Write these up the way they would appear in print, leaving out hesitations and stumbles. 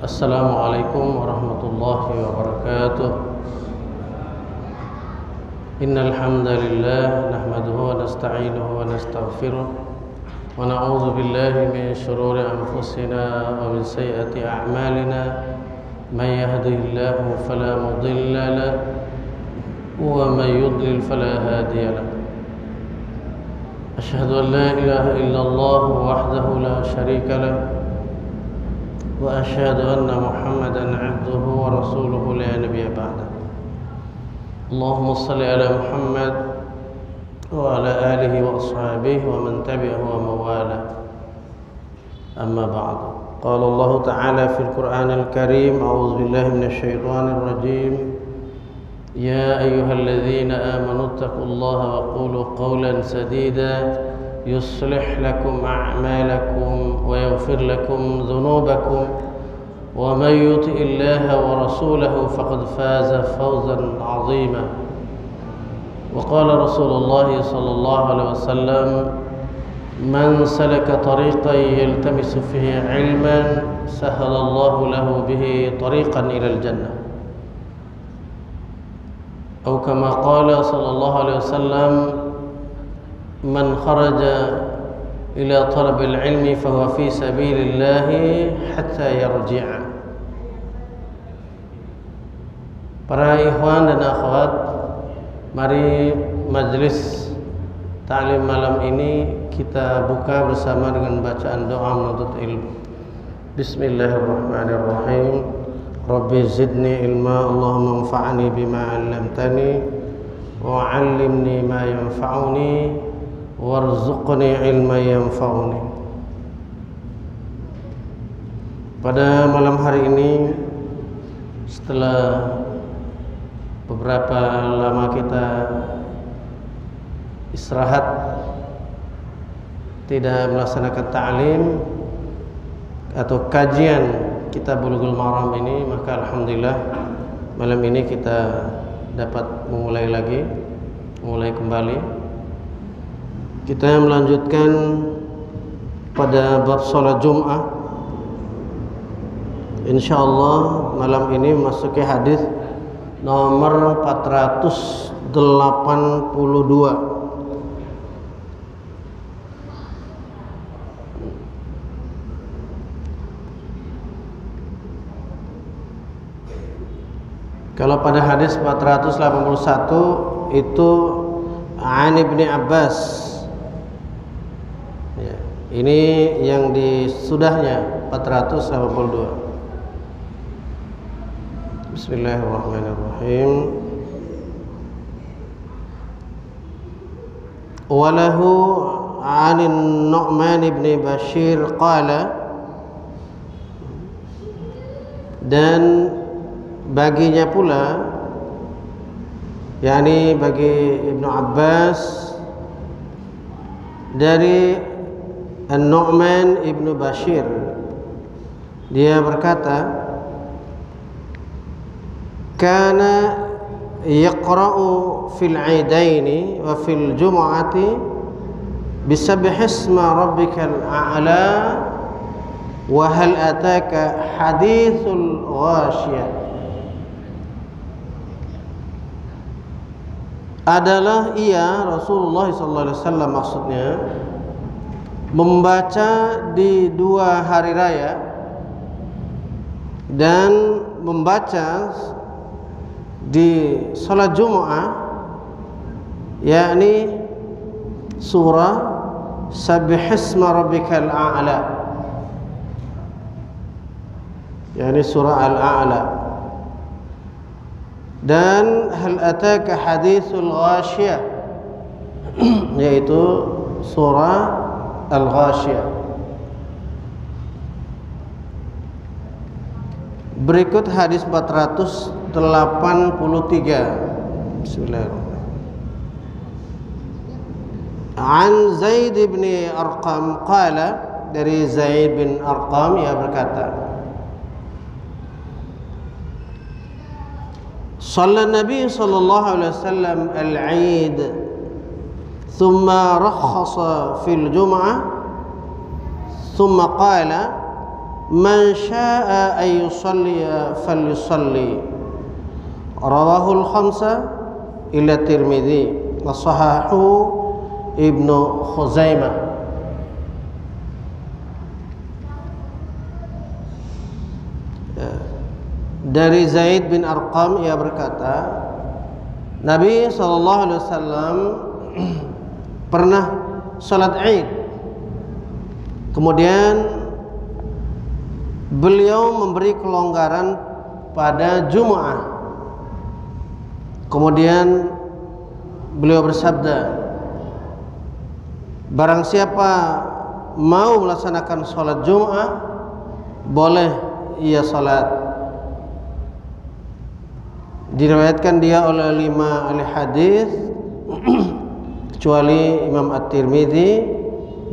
Assalamualaikum warahmatullahi wabarakatuh. Innal hamdalillah nahmaduhu wa nasta'inuhu wa nastaghfiruh wa na'udzu billahi min shururi anfusina wa min sayyiati a'malina. May yahdihillahu fala mudilla lahu wa may yudlil fala hadiya lahu. Asyhadu an la ilaha illallah wahdahu la syarika lahu wa asyhadu anna Muhammadan 'abduhu wa rasuluhu la nabiyya ba'da. Allahumma shalli ala Muhammad wa ala alihi wa ashabihi wa man tabi'ahu wa mawala. Amma ba'du. Qala Allah ta'ala fil Qur'anil Karim, a'udzu billahi minasy syaithanir rajim. Ya ayyuhalladzina amanu taqullaha wa qulu qawlan sadida يصلح لكم أعمالكم ويغفر لكم ذنوبكم ومن يطع الله ورسوله فقد فاز فوزا عظيما. وقال رسول الله صلى الله عليه وسلم من سلك طريقا يلتمس فيه علما سهل الله له به طريقا إلى الجنة أو كما قال صلى الله عليه وسلم من خرج إلى طلب العلم فهو في سبيل الله حتى يرجع. Para ikhwan dan akhwat, mari majlis ta'lim malam ini kita buka bersama dengan bacaan doa menuntut ilmu. Bismillahirrahmanirrahim. Rabbi zidni ilma, Allahumma anfa'ni bima 'allamtani wa 'allimni ma yanfa'uni warzuqni ilman yanfa'uni. Pada malam hari ini, setelah beberapa lama kita istirahat tidak melaksanakan ta'lim atau kajian kitab Bulughul Maram ini, maka alhamdulillah malam ini kita dapat mulai kembali. Kita melanjutkan pada bab salat Jumat. Insyaallah malam ini masuki hadis nomor 482. Kalau pada hadis 481 itu An Ibni Abbas. Ini yang di sudahnya 482. Bismillahirrahmanirrahim. Walahu 'anin Nu'man ibn Bashir qala, dan baginya pula, yakni bagi Ibnu Abbas dari An-Nu'man ibn Bashir, dia berkata, kana yaqra'u fil 'aidaini wa fil jumu'ati bisabbihisma rabbikal a'la wa hal ataka hadithul ghashiyah. Adalah ia, Rasulullah SAW maksudnya, membaca di dua hari raya dan membaca di salat Jumat, yakni surah Sabbihisma Rabbikal A'la, yakni surah Al-A'la, dan hal ataka hadithul ghashiyah, yaitu surah Al-Ghashiyah. Berikut hadis 483. Bismillahirrahmanirrahim. An Zaid bin Arqam qala, dari Zaid bin Arqam ia berkata, Shalla Nabi sallallahu alaihi wasallam al-Eid thumma rakhasa fil Jum'ah thumma qala man syaa'a ay yusalli falyusalli. Rawahul khamsa illa Tirmidzi wa sahahahu Ibnu Khuzaimah. Dari Zaid bin Arqam, ia berkata, Nabi SAW pernah salat Id. Kemudian beliau memberi kelonggaran pada Jumu'ah. Kemudian beliau bersabda, barang siapa mau melaksanakan salat Jumu'ah, boleh ia salat. Diriwayatkan dia oleh 5 ahli hadis kecuali Imam At-Tirmidzi,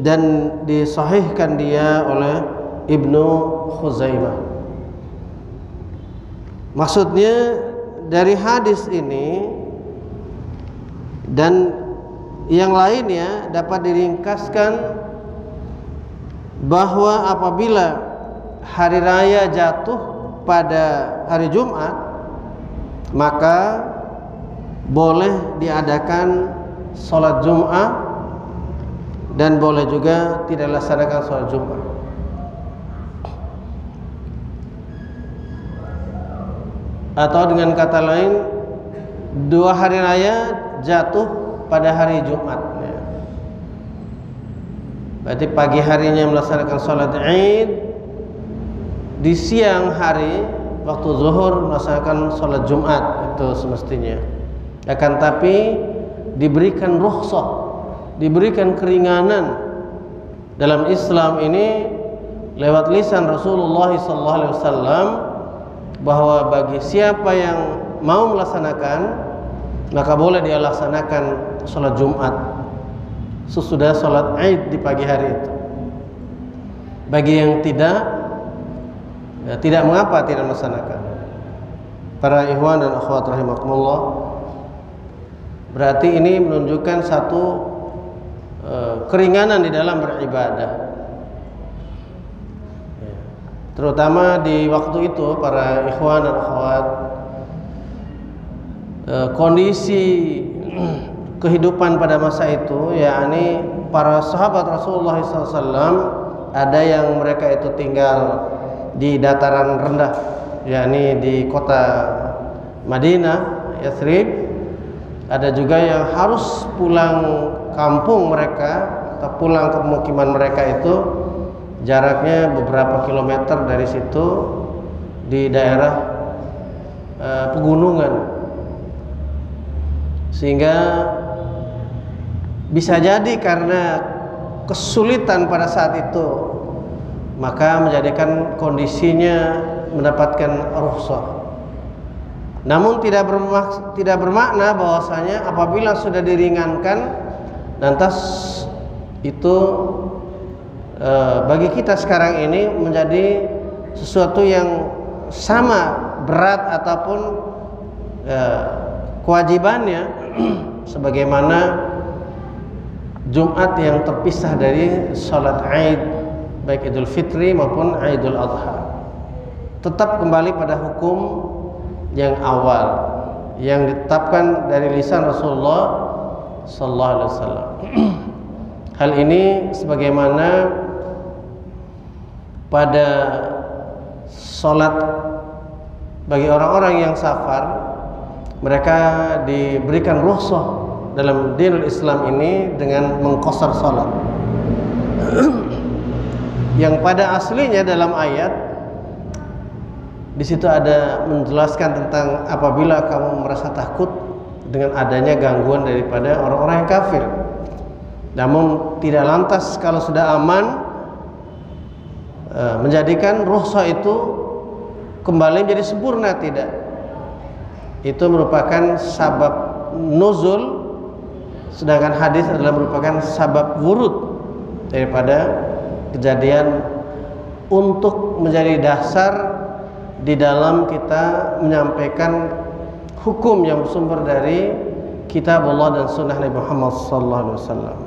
dan disahihkan dia oleh Ibnu Khuzaimah. Maksudnya dari hadis ini dan yang lainnya dapat diringkaskan bahwa apabila hari raya jatuh pada hari Jumat, maka boleh diadakan sholat Jum'ah dan boleh juga tidak dilaksanakan sholat Jum'ah. Atau dengan kata lain, 2 hari raya jatuh pada hari Jumat. Berarti pagi harinya melaksanakan sholat Id, di siang hari waktu zuhur melaksanakan sholat Jumat, itu semestinya. Akan tapi diberikan rukhsah, diberikan keringanan dalam Islam ini lewat lisan Rasulullah SAW, bahwa bagi siapa yang mau melaksanakan, maka boleh dia laksanakan sholat Jumat sesudah sholat Id di pagi hari itu. Bagi yang tidak mengapa tidak melaksanakan. Para ikhwan dan akhwat rahimakumullah, berarti ini menunjukkan satu keringanan di dalam beribadah. Terutama di waktu itu para ikhwan dan akhwat, kondisi kehidupan pada masa itu, yakni para sahabat Rasulullah SAW, ada yang mereka itu tinggal di dataran rendah, yakni di kota Madinah, Yathrib. Ada juga yang harus pulang kampung mereka atau pulang ke pemukiman mereka itu jaraknya beberapa kilometer dari situ, di daerah pegunungan. Sehingga bisa jadi karena kesulitan pada saat itu, maka menjadikan kondisinya mendapatkan rukhsah. Namun tidak bermakna bahwasanya apabila sudah diringankan, lantas itu bagi kita sekarang ini menjadi sesuatu yang sama berat ataupun kewajibannya sebagaimana Jumat yang terpisah dari salat Id, baik Idul Fitri maupun Idul Adha. Tetap kembali pada hukum yang awal yang ditetapkan dari lisan Rasulullah sallallahu alaihi wasallam. Hal ini sebagaimana pada salat bagi orang-orang yang safar, mereka diberikan rukhsah dalam dinul Islam ini dengan mengqasar salat. Yang pada aslinya dalam ayat di situ ada menjelaskan tentang apabila kamu merasa takut dengan adanya gangguan daripada orang-orang yang kafir. Namun tidak lantas kalau sudah aman menjadikan rukhsah itu kembali menjadi sempurna, tidak. Itu merupakan sabab nuzul, sedangkan hadis adalah merupakan sabab wurud daripada kejadian untuk menjadi dasar di dalam kita menyampaikan hukum yang bersumber dari kitab Allah dan sunnah Nabi Muhammad sallallahu alaihi wasallam.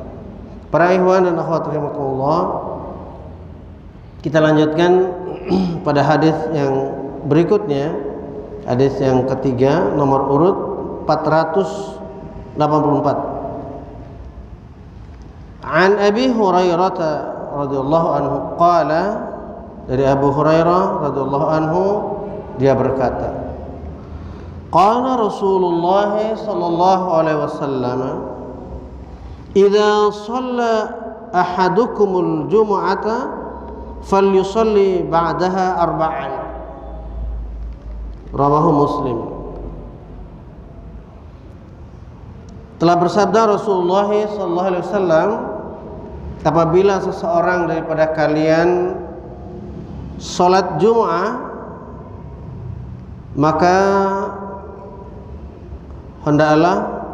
Para ikhwan dan akhwat rahimakumullah, Kita lanjutkan pada hadis yang berikutnya, hadis yang ketiga nomor urut 484. An Abi Hurairah radhiyallahu anhu qala, dari Abu Hurairah radhiyallahu anhu dia berkata, qala Rasulullah sallallahu alaihi wasallam, idza shalla ahadukumul jumu'ata falyusalli ba'daha arba'an. Rawahu Muslim. Telah bersabda Rasulullah sallallahu alaihi wasallam, apabila seseorang daripada kalian salat Jum'ah, maka hendaklah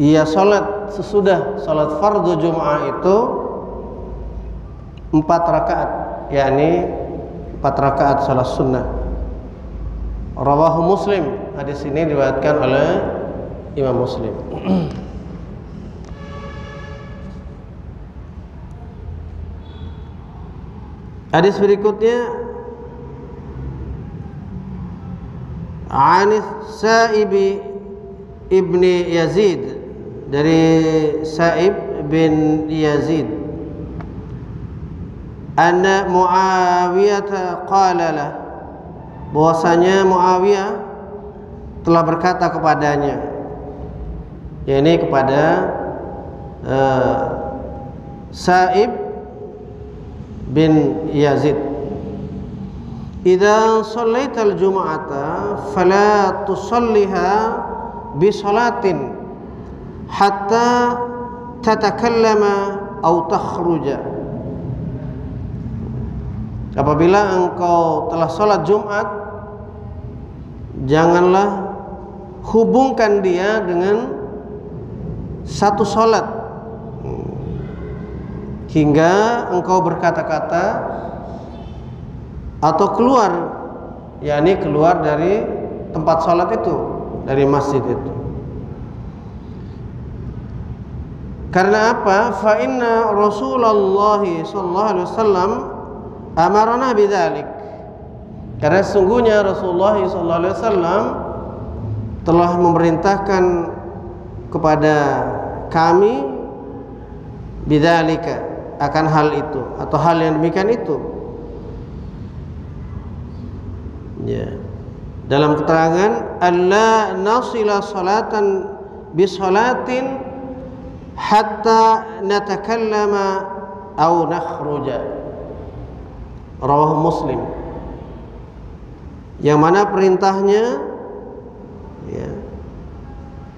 ia salat sesudah salat fardu Jum'ah itu 4 rakaat, yakni 4 rakaat salat sunnah. Rawahu Muslim. Hadis ini diriwayatkan oleh Imam Muslim. Hadis berikutnya, Anis Sa'ib ibni Yazid, dari Sa'ib bin Yazid, anna Muawiyah qala lah, bahwasanya Muawiyah telah berkata kepadanya, yakni kepada Sa'ib bin Yazid, idza shallaital jumu'ata fala tusalliha bi salatin hatta tatakallama aw takhruja. Apabila engkau telah sholat Jumat, janganlah hubungkan dia dengan satu sholat hingga engkau berkata-kata atau keluar, yakni keluar dari tempat sholat itu, dari masjid itu. Karena apa? Fa inna Rasulullah sallallahu alaihi wasallam amarna bidzalik, karena sesungguhnya Rasulullah sallallahu alaihi wasallam telah memerintahkan kepada kami bidzalika, akan hal itu atau hal yang demikian itu. Ya. Dalam keterangan, alla nasila salatan bi salatin hatta natakallama aw nakhruja. Rawahu Muslim. Yang mana perintahnya, ya,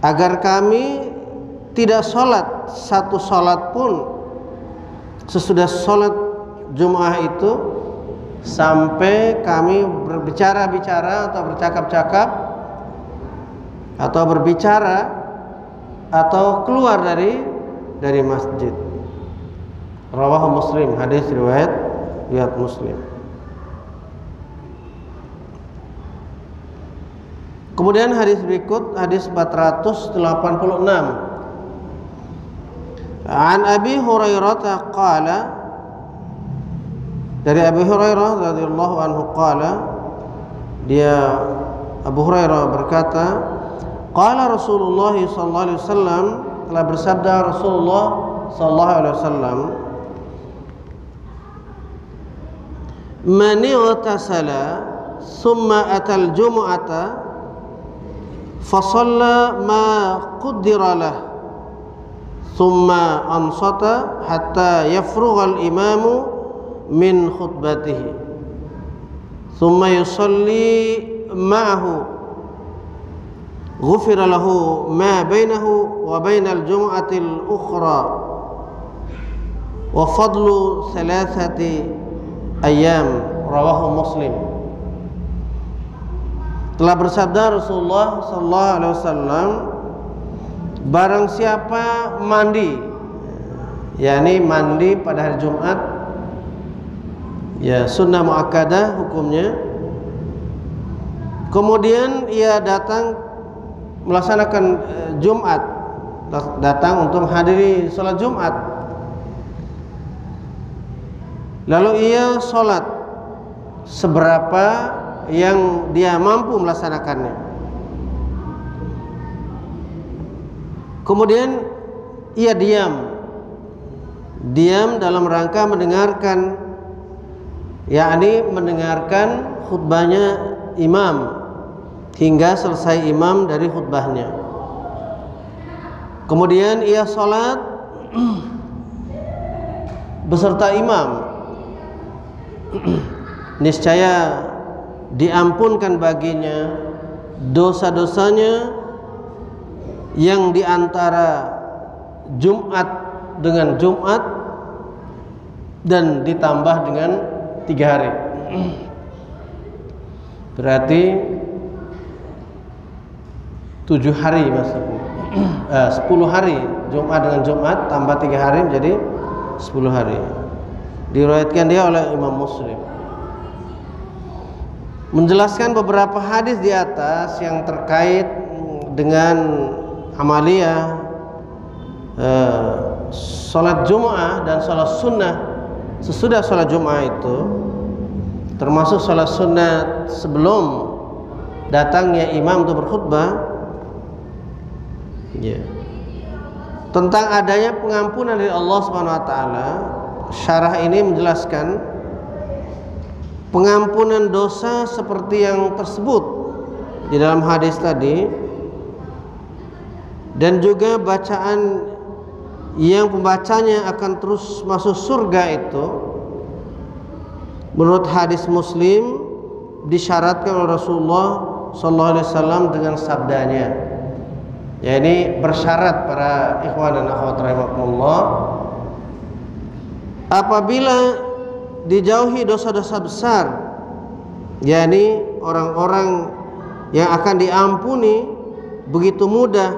agar kami tidak sholat satu sholat pun sesudah sholat Jum'ah itu sampai kami berbicara-bicara atau bercakap-cakap atau berbicara atau keluar dari masjid. Rawahu Muslim. Hadis riwayat Muslim. Kemudian hadis berikut, hadis 486. An Abi Hurairah qala, dari Abi Hurairah radhiyallahu anhu qala, dia Abu Hurairah berkata, qala Rasulullah sallallahu alaihi wasallam, telah bersabda Rasulullah sallallahu alaihi wasallam, man igtasala thumma atal jumu'ata fa shalla ma qaddara lah thumma ansata hatta yafrugha al-imamu min khutbatihi thumma yusalli ma'ahu ghufira lahu ma bainahu wa bainal jumu'ati al-ukhra wa fadlu thalathati ayam. Rawahu Muslim. Telah bersabda Rasulullah sallallahu alaihi wasallam, barang siapa mandi, yakni mandi pada hari Jumat, ya sunnah muakkadah hukumnya, kemudian ia datang melaksanakan Jumat, datang untuk menghadiri sholat Jumat, lalu ia sholat seberapa yang dia mampu melaksanakannya. Kemudian ia diam dalam rangka mendengarkan, yakni mendengarkan khutbahnya imam hingga selesai imam dari khutbahnya. Kemudian ia sholat beserta imam. Niscaya diampunkan baginya dosa-dosanya yang diantara Jumat dengan Jumat dan ditambah dengan 3 hari. Berarti 7 hari maksudnya. 10 hari, Jumat dengan Jumat tambah 3 hari menjadi 10 hari. Diriwayatkan dia oleh Imam Muslim. Menjelaskan beberapa hadis di atas yang terkait dengan amaliyah sholat Jum'ah dan sholat sunnah sesudah sholat Jum'ah itu, termasuk sholat sunnah sebelum datangnya imam untuk berkhutbah, tentang adanya pengampunan dari Allah Subhanahu wa taala. Syarah ini menjelaskan pengampunan dosa seperti yang tersebut di dalam hadis tadi, dan juga bacaan yang pembacanya akan terus masuk surga itu menurut hadis Muslim disyaratkan oleh Rasulullah SAW dengan sabdanya, yakni bersyarat para ikhwan dan akhwat rahimakumullah, apabila dijauhi dosa-dosa besar, yakni orang-orang yang akan diampuni begitu mudah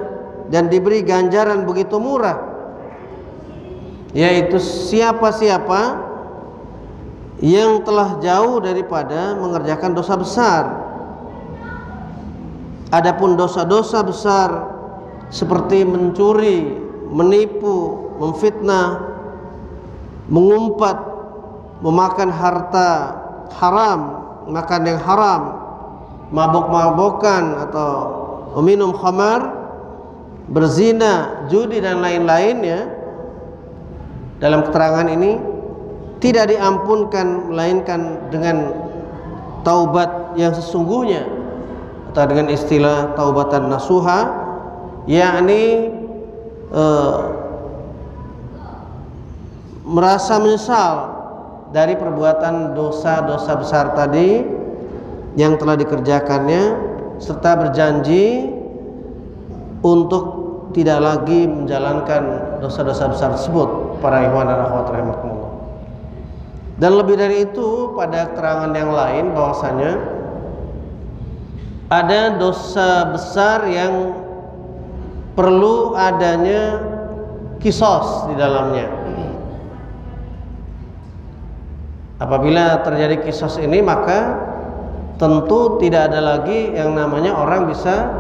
dan diberi ganjaran begitu murah, yaitu siapa-siapa yang telah jauh daripada mengerjakan dosa besar. Adapun dosa-dosa besar seperti mencuri, menipu, memfitnah, mengumpat, memakan harta haram, makan yang haram, mabok-mabokan atau meminum khamar, berzina, judi dan lain-lainnya, dalam keterangan ini tidak diampunkan melainkan dengan taubat yang sesungguhnya, atau dengan istilah taubatan nasuha, yakni merasa menyesal dari perbuatan dosa-dosa besar tadi yang telah dikerjakannya, serta berjanji untuk tidak lagi menjalankan dosa-dosa besar tersebut, para ikhwan dan akhwat rahimakumullah. Dan lebih dari itu, pada keterangan yang lain bahwasanya ada dosa besar yang perlu adanya kisos di dalamnya. Apabila terjadi kisos ini, maka tentu tidak ada lagi yang namanya orang bisa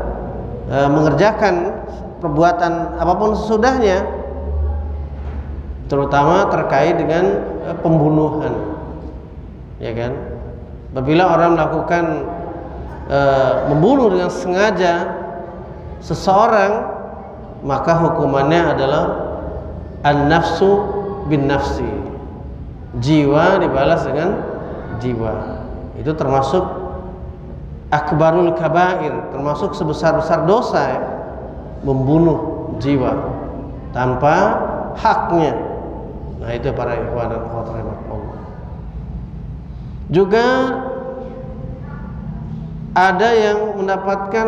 mengerjakan perbuatan apapun sesudahnya, terutama terkait dengan pembunuhan, ya kan? Apabila orang melakukan membunuh dengan sengaja seseorang, maka hukumannya adalah an-nafsu bin nafsi, jiwa dibalas dengan jiwa. Itu termasuk akbarul kabair, termasuk sebesar-besar dosa ya, membunuh jiwa tanpa haknya. Nah, itu para ikhwan dan akhwat rahimakumullah. Juga ada yang mendapatkan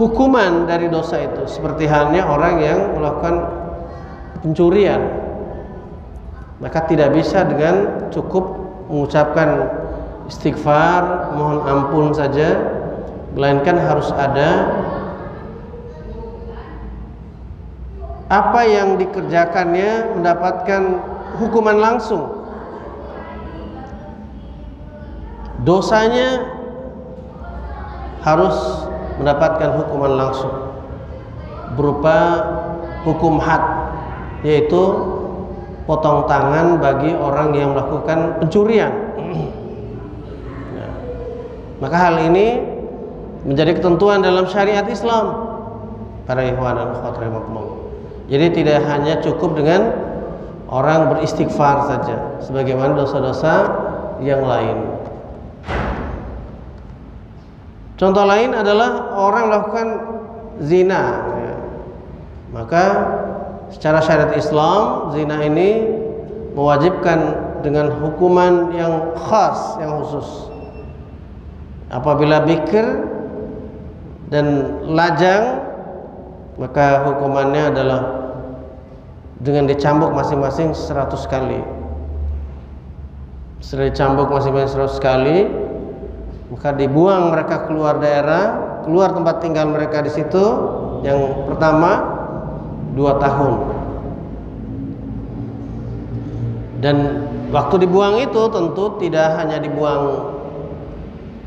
hukuman dari dosa itu, seperti halnya orang yang melakukan pencurian, maka tidak bisa dengan cukup mengucapkan istighfar, mohon ampun saja, melainkan harus ada apa yang dikerjakannya mendapatkan hukuman langsung. Dosanya harus mendapatkan hukuman langsung berupa hukum had, yaitu potong tangan bagi orang yang melakukan pencurian. Maka hal ini menjadi ketentuan dalam syariat Islam, para ikhwan dan akhwat rahimakumullah. Jadi tidak hanya cukup dengan orang beristighfar saja, sebagaimana dosa-dosa yang lain. Contoh lain adalah orang melakukan zina, ya. Maka secara syariat Islam, zina ini mewajibkan dengan hukuman yang khas, yang khusus. Apabila bikir dan lajang, maka hukumannya adalah dengan dicambuk masing-masing 100 kali. Setelah dicambuk masing-masing 100 kali, maka dibuang mereka keluar daerah, keluar tempat tinggal mereka di situ. Yang pertama 2 tahun. Dan waktu dibuang itu tentu tidak hanya dibuang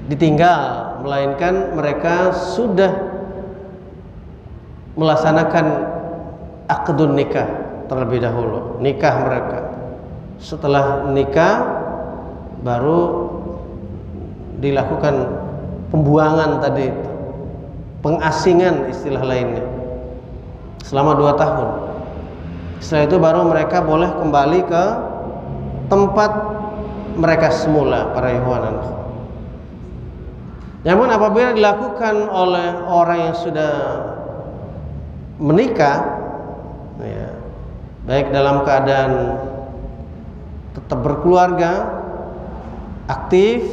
ditinggal, melainkan mereka sudah melaksanakan akdun nikah terlebih dahulu, nikah mereka. Setelah nikah baru dilakukan pembuangan tadi itu, pengasingan istilah lainnya, selama 2 tahun. Setelah itu baru mereka boleh kembali ke tempat mereka semula, para ikhwan dan akhwat. Namun apabila dilakukan oleh orang yang sudah menikah, ya, baik dalam keadaan tetap berkeluarga, aktif,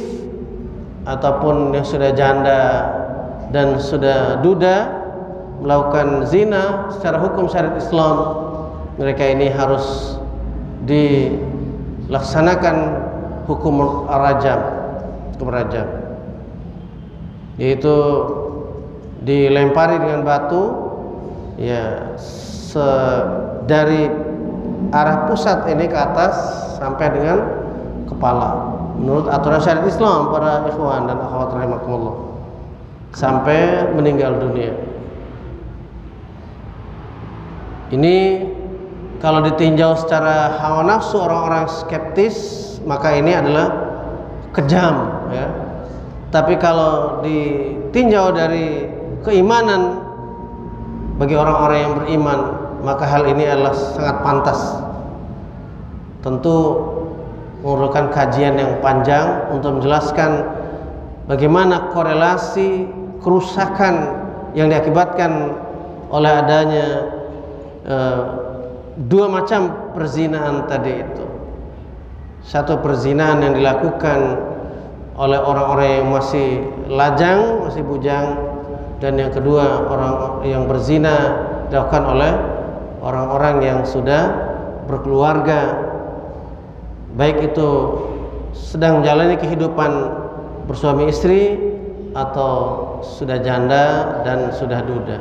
ataupun yang sudah janda dan sudah duda, melakukan zina secara hukum syariat Islam, mereka ini harus dilaksanakan hukum rajam, yaitu dilempari dengan batu, ya, dari arah pusat ini ke atas sampai dengan kepala, menurut aturan syariat Islam, para ikhwan dan akhwat rahimakumullah, sampai meninggal dunia. Ini kalau ditinjau secara hawa nafsu orang-orang skeptis, maka ini adalah kejam, ya. Tapi kalau ditinjau dari keimanan bagi orang-orang yang beriman, maka hal ini adalah sangat pantas. Tentu memerlukan kajian yang panjang untuk menjelaskan bagaimana korelasi kerusakan yang diakibatkan oleh adanya dua macam perzinaan tadi itu. Satu, perzinaan yang dilakukan oleh orang-orang yang masih lajang, masih bujang, dan yang kedua, orang yang berzina dilakukan oleh orang-orang yang sudah berkeluarga, baik itu sedang menjalani kehidupan bersuami istri atau sudah janda dan sudah duda.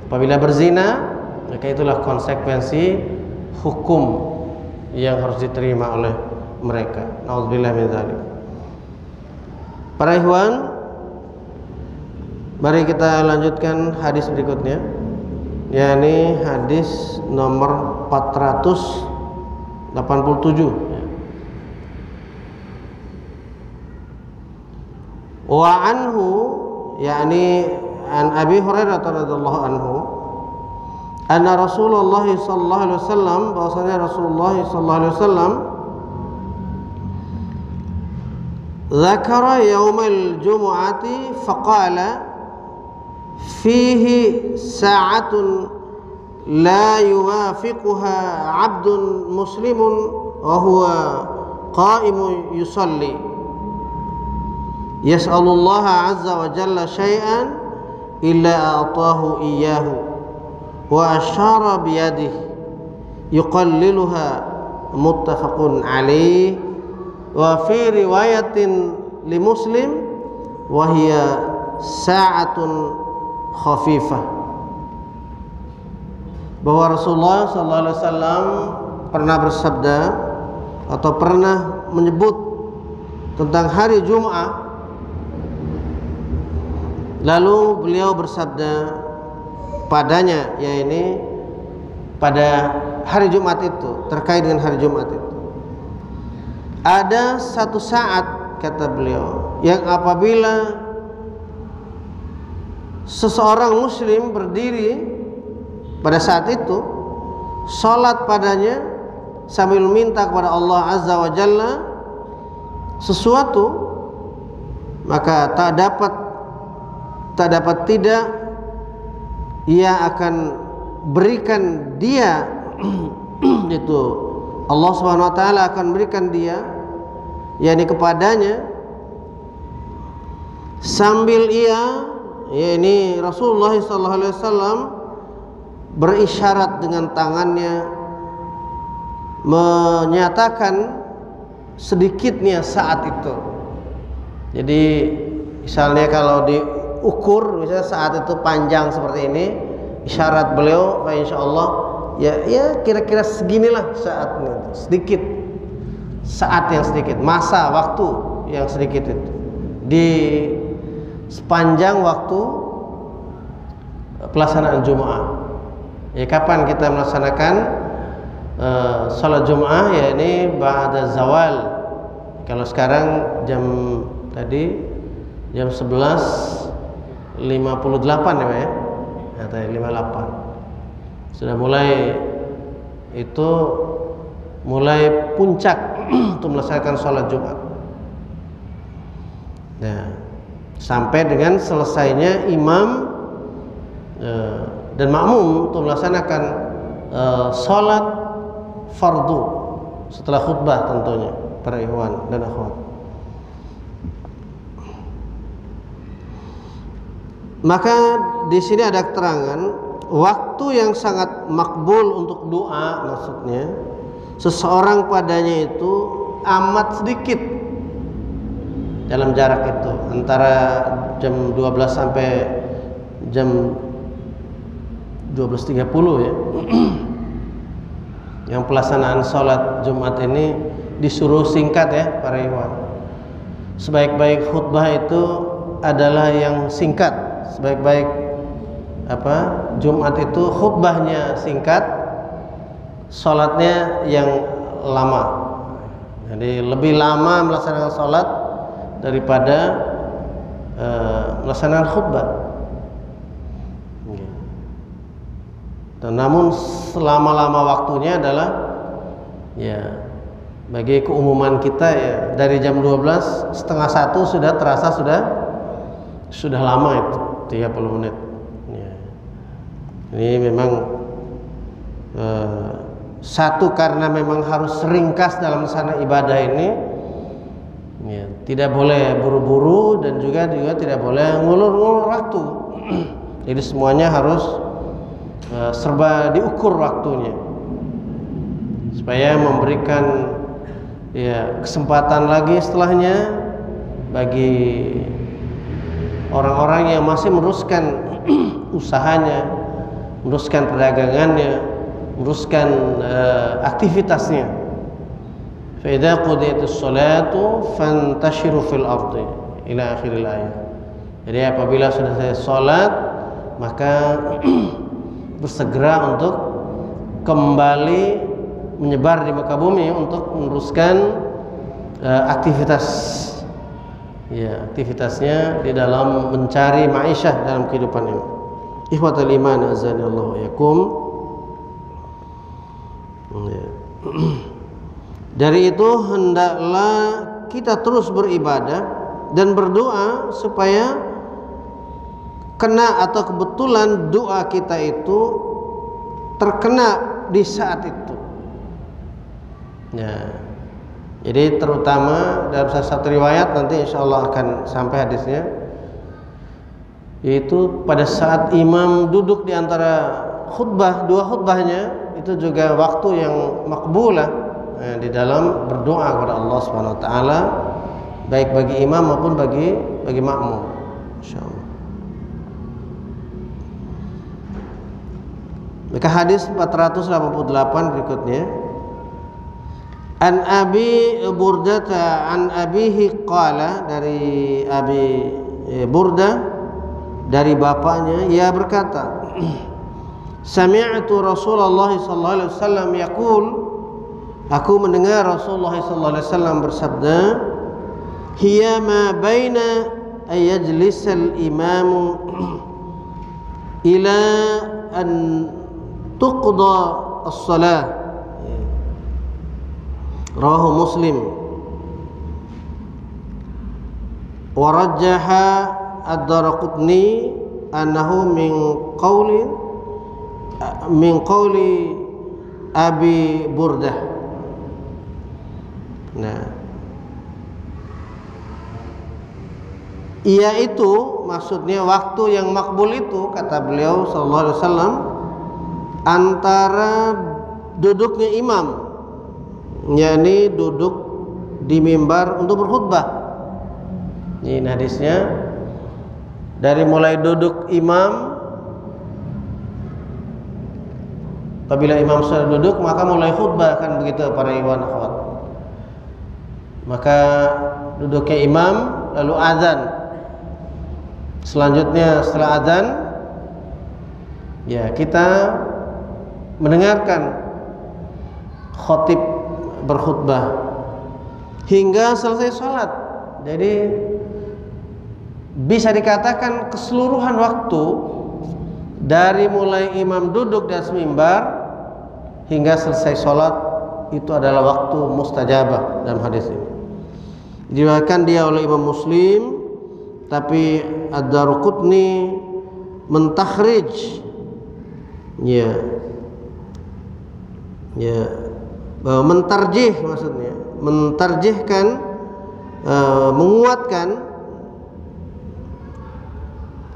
Apabila berzina, maka itulah konsekuensi hukum yang harus diterima oleh mereka. Nauzubillah min dzalik. Para ikhwan, mari kita lanjutkan hadis berikutnya, yakni hadis nomor 487. Wa anhu, yakni an Abi Hurairah radhiyallahu anhu, anna Rasulullah sallallahu alaihi wasallam, bahwasanya Rasulullah sallallahu alaihi wasallam dzakara yaumal jumu'ati faqala fihi sa'atun la yuwafiquha 'abdun muslimun wa huwa qa'imun yusalli yas'alullaha 'azza wa jalla syai'an illa a'tahu iyyahu wa asyara biyadihi yuqalliluha, muttafaqun alaih. Wa fi riwayatin li Muslim wa hiya sa'atun khafifah, bahwa Rasulullah sallallahu alaihi wasallam pernah bersabda atau pernah menyebut tentang hari Jumat. Lalu beliau bersabda padanya, yaitu pada hari Jumat itu, terkait dengan hari Jumat itu. Ada satu saat, kata beliau, yang apabila seseorang muslim berdiri pada saat itu, sholat padanya sambil minta kepada Allah Azza wa Jalla sesuatu, maka tak dapat tidak ia akan berikan dia itu, Allah Subhanahu wa taala akan berikan dia, yakni kepadanya, sambil ia, yakni Rasulullah sallallahu alaihi wasallam berisyarat dengan tangannya menyatakan sedikitnya saat itu. Jadi misalnya kalau diukur, misalnya saat itu panjang seperti ini, isyarat beliau, insyaallah ya kira-kira seginilah saatnya, sedikit, saat yang sedikit, masa waktu yang sedikit itu di sepanjang waktu pelaksanaan Jumat. Ya, kapan kita melaksanakan sholat Jumat? Ya, ini ba'da zawal. Kalau sekarang jam 11.58 ya Pak ya? Ya, tadi 58. Sudah mulai puncak untuk melaksanakan sholat Jumat. Nah, sampai dengan selesainya imam dan makmum untuk melaksanakan sholat fardu setelah khutbah, tentunya para ikhwan dan akhwat. Maka di sini ada keterangan waktu yang sangat makbul untuk doa, maksudnya seseorang padanya itu amat sedikit dalam jarak itu, antara jam 12 sampai jam 12.30 ya. Yang pelaksanaan sholat Jumat ini disuruh singkat ya para ikhwan. Sebaik-baik khutbah itu adalah yang singkat. Sebaik-baik Jumat itu khutbahnya singkat, sholatnya yang lama. Jadi lebih lama melaksanakan sholat daripada melaksanakan khutbah. Dan namun selama-lama waktunya adalah ya bagi keumuman kita ya dari jam 12 setengah 1 sudah terasa sudah lama itu 30 menit. Ya. Ini memang satu karena memang harus ringkas dalam sana ibadah ini, ya, tidak boleh buru-buru dan juga tidak boleh ngulur-ngulur waktu. Jadi semuanya harus serba diukur waktunya supaya memberikan ya kesempatan lagi setelahnya bagi orang-orang yang masih meneruskan usahanya, meneruskan perdagangannya, meneruskan aktivitasnya. Fa idza qudiyatis sholatu fantashiru fil ardi ila akhiril ayat. Jadi apabila sudah selesai salat, maka bersegera untuk kembali menyebar di muka bumi untuk meneruskan aktivitasnya di dalam mencari ma'isyah dalam kehidupan ini. Ikhwatul iman azanillahu wa yakum. Dari itu hendaklah kita terus beribadah dan berdoa supaya kena atau kebetulan doa kita itu terkena di saat itu. Ya. Jadi terutama dalam salah satu riwayat nanti insyaallah akan sampai hadisnya, yaitu pada saat imam duduk di antara khutbah, dua khutbahnya, itu juga waktu yang makbulah di dalam berdoa kepada Allah Subhanahu wa taala, baik bagi imam maupun bagi makmum. Insyaallah. Maka hadis 488 berikutnya, an Abi Burdah an abihi qala, dari Abi Burdah dari bapaknya ia berkata, Sami'tu Rasulullah sallallahu alaihi wasallam yaqul, aku mendengar Rasulullah sallallahu alaihi wasallam bersabda, hiya ma baina ayajlisal imamu ila an tuqda as-salah. Rawahu Muslim. Wa rajjaha ad-Daraqutni annahu min qawli Abi Burdah. Nah, ia itu maksudnya waktu yang makbul itu, kata beliau sallallahu alaihi wasallam, antara duduknya imam, yakni duduk di mimbar untuk berkhutbah. Ini hadisnya, dari mulai duduk imam, apabila imam sudah duduk maka mulai khutbah, kan begitu para ikhwan akhwat. Maka duduknya imam lalu azan. Selanjutnya setelah azan ya kita mendengarkan khatib berkhutbah hingga selesai sholat. Jadi bisa dikatakan keseluruhan waktu dari mulai imam duduk di atas mimbar hingga selesai sholat itu adalah waktu mustajabah dalam hadis ini. Diriwayatkan dia oleh Imam Muslim, tapi Ad-Daraqutni mentakhrij mentarjih, maksudnya mentarjihkan, menguatkan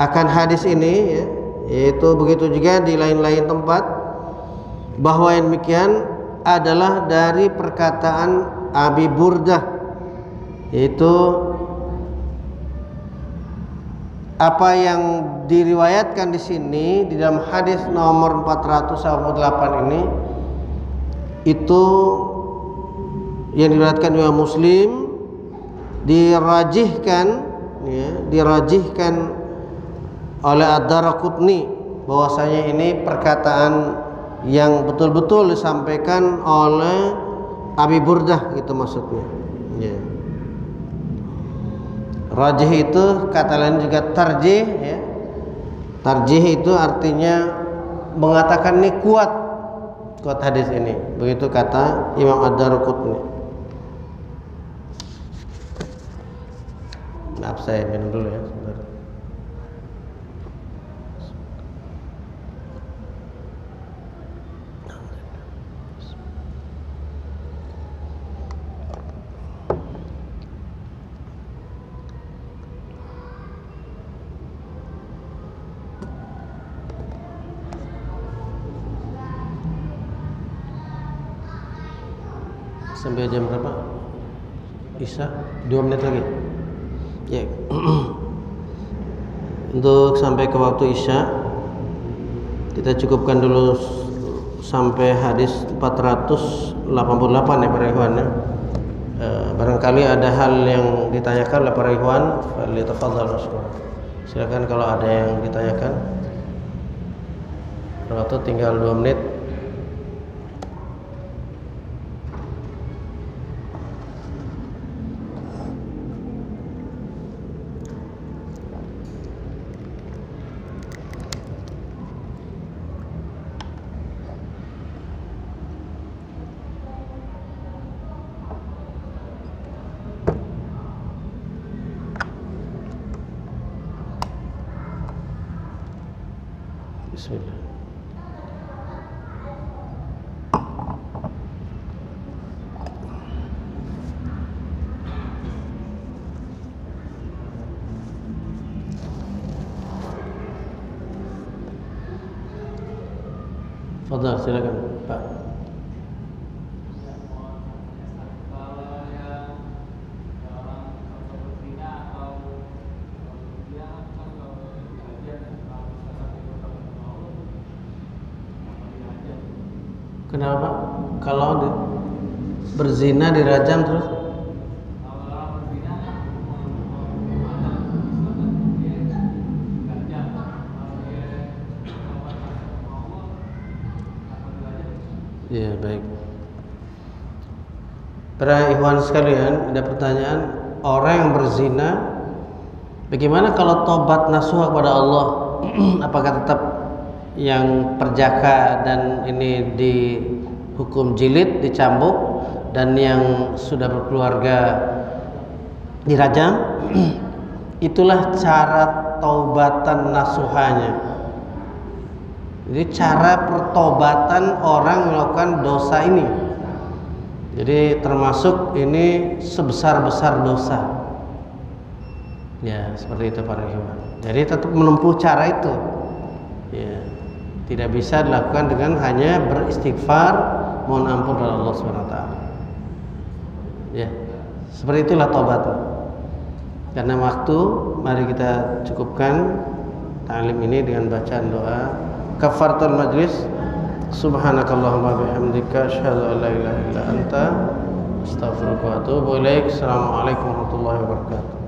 akan hadis ini, yaitu begitu juga di lain-lain tempat bahwa yang demikian adalah dari perkataan Abi Burdah, yaitu apa yang diriwayatkan di sini di dalam hadis nomor 488 ini, itu yang diriwayatkan Imam Muslim, dirajihkan oleh Ad-Daraqutni bahwasanya ini perkataan yang betul-betul disampaikan oleh Abi Burdah, gitu maksudnya. Ya. Rajih itu kata lain juga tarjih, ya. Tarjih itu artinya mengatakan ini kuat hadis ini. Begitu kata Imam Ad-Daraqutni. Maaf, saya minum dulu ya, sebentar. Sampai jam berapa? Isya 2 menit lagi. Ya. Untuk sampai ke waktu Isya kita cukupkan dulu sampai hadis 488 ya para ikhwan ya. Barangkali ada hal yang ditanyakan oleh para ikhwan, tafadhal masyaallah. Silakan kalau ada yang ditanyakan. Waktu tinggal 2 menit. Bismillah. Fadhal, silakan Pak. Kenapa? Kalau berzina dirajam terus? Ya, baik. Para ikhwan sekalian, ada pertanyaan, orang yang berzina, bagaimana kalau tobat nasuha kepada Allah? Apakah tetap yang perjaka dan ini dihukum jilid, dicambuk, dan yang sudah berkeluarga dirajam? Itulah cara taubatan nasuhanya. Jadi cara pertobatan orang melakukan dosa ini. Jadi termasuk ini sebesar-besar dosa. Ya, seperti itu para ikhwan. Jadi tetap menempuh cara itu. Ya, tidak bisa dilakukan dengan hanya beristighfar, mohon ampun kepada Allah Subhanahu wa taala. Ya, seperti itulah tobat. Karena waktu, mari kita cukupkan ta'lim ini dengan bacaan doa kafaratul majlis. Subhanakallahumma bihamdika asyhadu an la ilaha illa anta astaghfiruka wa atubu ilaik. Assalamualaikum warahmatullahi wabarakatuh.